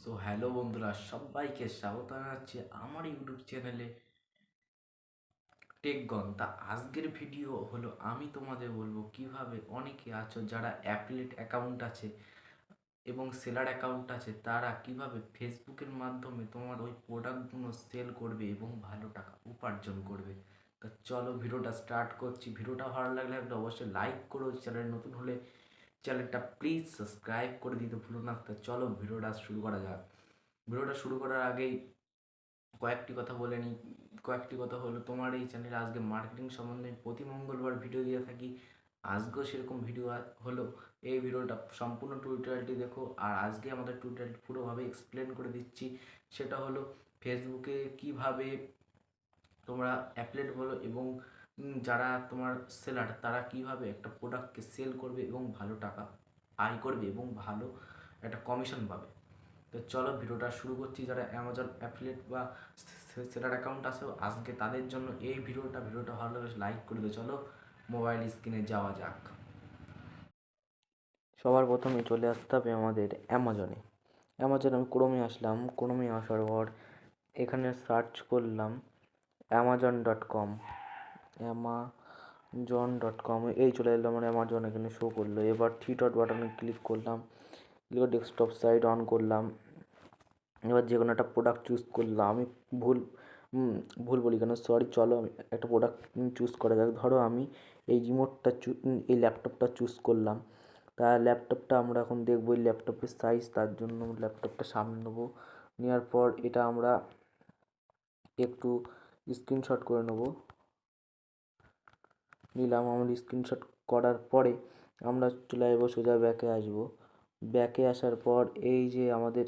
So hello বন্ধুরা, সবাইকে স্বাগত জানাচ্ছি আমার ইউটিউব চ্যানেলে টেকগন। তা আজকের ভিডিও হলো আমি তোমাদের বলবো কিভাবে অনেকে আছো যারা অ্যাফিলিয়েট অ্যাকাউন্ট আছে এবং সেলার অ্যাকাউন্ট আছে, তারা কিভাবে ফেসবুকের মাধ্যমে তোমার ওই প্রোডাক্টগুলো সেল করবে এবং ভালো টাকা উপার্জন করবে। তা চলো ভিডিওটা স্টার্ট করছি। ভিডিওটা ভালো লাগলে একটা অবশ্যই লাইক করো, চ্যানেল নতুন হলে চ্যানেলটা প্লিজ সাবস্ক্রাইব করে দিতে ভুলো না। তা চলো ভিডিওটা শুরু করা যাক। ভিডিওটা শুরু করার আগেই কয়েকটি কথা হলো, তোমার এই চ্যানেলে আজকে মার্কেটিং সম্বন্ধে প্রতি মঙ্গলবার ভিডিও দিয়ে থাকি। আজকেও সেরকম ভিডিও হলো। এই ভিডিওটা সম্পূর্ণ টিউটোরিয়ালটি দেখো, আর আজকে আমাদের টিউটোরিয়ালটি পুরোভাবে এক্সপ্লেন করে দিচ্ছি। সেটা হলো ফেসবুকে কিভাবে তোমরা অ্যাফিলিয়েট বলো এবং যারা তোমার সেলার তারা কিভাবে একটা প্রোডাক্টকে সেল করবে এবং ভালো টাকা আয় করবে এবং ভালো একটা কমিশন পাবে। তো চলো ভিডিওটা শুরু করছি। যারা অ্যামাজন অ্যাফিলিয়েট বা সেলার অ্যাকাউন্ট আছে আজকে তাদের জন্য এই ভিডিওটা ভালো লাগে লাইক করে দিও। চলো মোবাইল স্ক্রিনে যাওয়া যাক। সবার প্রথমে চলে আসতে হবে আমাদের অ্যামাজনে। আমি ক্রোমে আসলাম। ক্রোমে আসার পর এখানে সার্চ করলাম amazon.com। amazon.com এই চলে এলো আমার অ্যামাজন, এখানে শো করলো। এবার থ্রি ডট বাটনে ক্লিক করলাম, ডেস্কটপ সাইট অন করলাম। এবার যে কোনো একটা প্রোডাক্ট চুজ করলাম। আমি ভুল ভুল বলি কেন, সরি। চলো আমি একটা প্রোডাক্ট চুজ করা যাক। ধরো আমি এই রিমোটটা এই ল্যাপটপটা চুজ করলাম। তা ল্যাপটপটা আমরা এখন দেখবো এই ল্যাপটপের সাইজ, তার জন্য ল্যাপটপটা সামনে নেবো। নেওয়ার পর এটা আমরা একটু স্ক্রিনশট করে নেবো। নিলাম। আমরা স্ক্রিনশট করার পরে আমরা চলে আসবো, সোজা ব্যাকে আসবো। ব্যাকে আসার পর এই যে আমাদের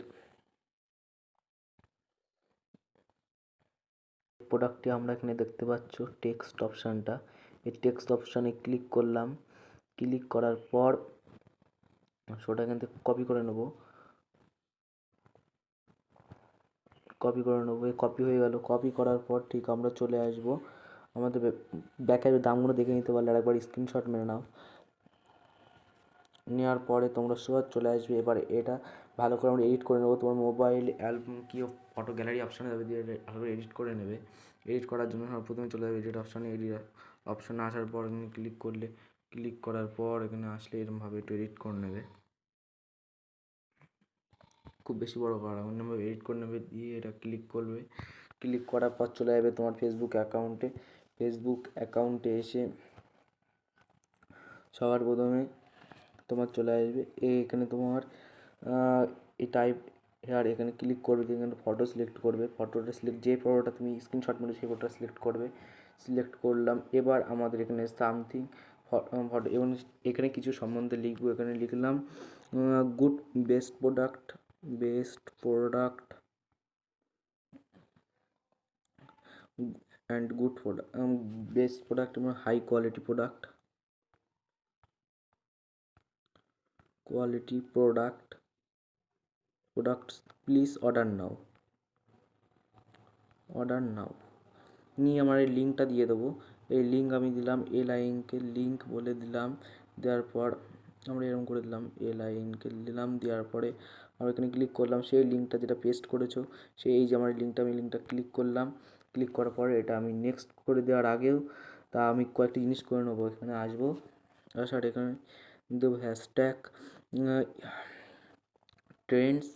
প্রোডাক্টটি আমরা এখানে দেখতে পাচ্ছ, টেক্সট অপশানটা। এই টেক্সট অপশানে ক্লিক করলাম। ক্লিক করার পর সেটা এখান থেকে কপি করে নেব। এই কপি হয়ে গেল। কপি করার পর ঠিক আমরা চলে আসবো আমাদের ব্যাকের দামগুলো দেখে নিতে পারলে আরেকবার স্ক্রিনশট মেরে নাও। নেওয়ার পরে তোমরা সোজা চলে আসবে। এবার এটা ভালো করে আমরা এডিট করে নেবো। তোমার মোবাইল অ্যালবাম কি ফটো গ্যালারি অপশানে যাবে, দিয়ে ভালো করে এডিট করে নেবে। এডিট করার জন্য প্রথমে চলে যাবে এডিট অপশানে। এডিট অপশানে আসার পর এখানে ক্লিক করার পর এখানে আসলে এরকমভাবে একটু এডিট করে নেবে। খুব বেশি বড় করা অন্যভাবে এডিট করে নেবে, দিয়ে এটা ক্লিক করবে। ক্লিক করার পর চলে যাবে তোমার ফেসবুক অ্যাকাউন্টে এসে সবার প্রথমে তোমার চলে আসবে এখানে তোমার এই টাইপ হেয়ার, এখানে ক্লিক করবে। এখানে ফটো সিলেক্ট করবে। ফটোটা যে ফটোটা তুমি স্ক্রিনশট মেরে সেই ফটোটা সিলেক্ট করলাম। এবার আমাদের এখানে সামথিং ফটো এবং এখানে কিছু সম্বন্ধে লিখবো। এখানে লিখলাম good best product and good product, best product এবং high quality products please order now নিয়ে আমার এই লিঙ্কটা দিয়ে দেবো। এই লিঙ্ক আমি দিলাম, লিঙ্ক বলে দিলাম। দেওয়ার পর আমরা এরকম করে দিলাম, দেওয়ার পরে আমরা এখানে ক্লিক করলাম। সেই লিঙ্কটা যেটা পেস্ট করেছো সেই এই যে আমার আমি লিঙ্কটা ক্লিক করলাম। ক্লিক করার পরে এটা আমি নেক্সট করে দেওয়ার আগেও তা আমি কয়েকটি জিনিস করে নেবো। এখানে আসবো, আসার এখানে দেবো হ্যাশট্যাগ ট্রেন্ডস,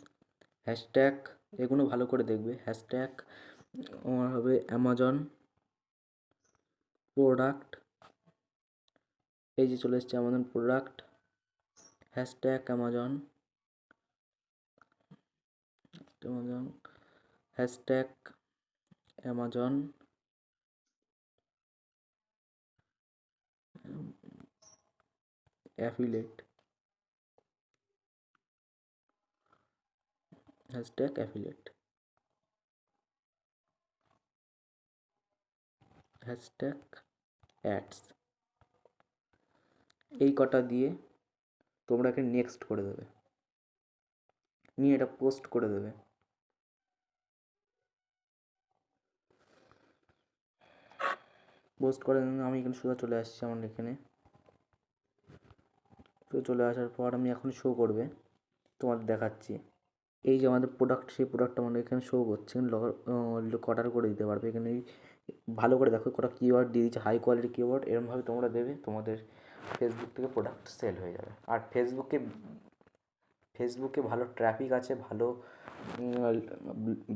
হ্যাশট্যাগ এগুলো ভালো করে দেখবে। হ্যাশট্যাগ আমার হবে অ্যামাজন প্রোডাক্ট, এই যে চলে এসছে Amazon product. Hashtag Amazon hashtag Amazon affiliate, hashtag affiliate, hashtag ads. এই কটা দিয়ে তোমরা এখানে নেক্সট করে দেবে, নিয়ে এটা পোস্ট করে দেবে। পোস্ট করার জন্য আমি এখানে সোজা চলে আসছি। আমার এখানে চলে আসার পর আমি এখন শো করবে, তোমার দেখাচ্ছি। এই যে আমাদের প্রোডাক্ট, সেই প্রোডাক্টটা আমাদের এখানে শো করছে, অর্ডার করে দিতে পারবে। এখানে ভালো করে দেখো কটা কিওয়ার্ড দিয়ে দিচ্ছে, হাই কোয়ালিটি কিওয়ার্ড, এরমভাবে তোমরা দেবে, তোমাদের ফেসবুক থেকে প্রোডাক্ট সেল হয়ে যাবে। আর ফেসবুকে ভালো ট্রাফিক আছে, ভালো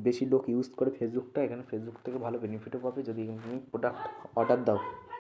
বেশি লোক ইউজ করে ফেসবুকটা, এখানে ফেসবুক থেকে ভালো বেনিফিটও পাবে যদি তুমি প্রোডাক্ট অর্ডার দাও।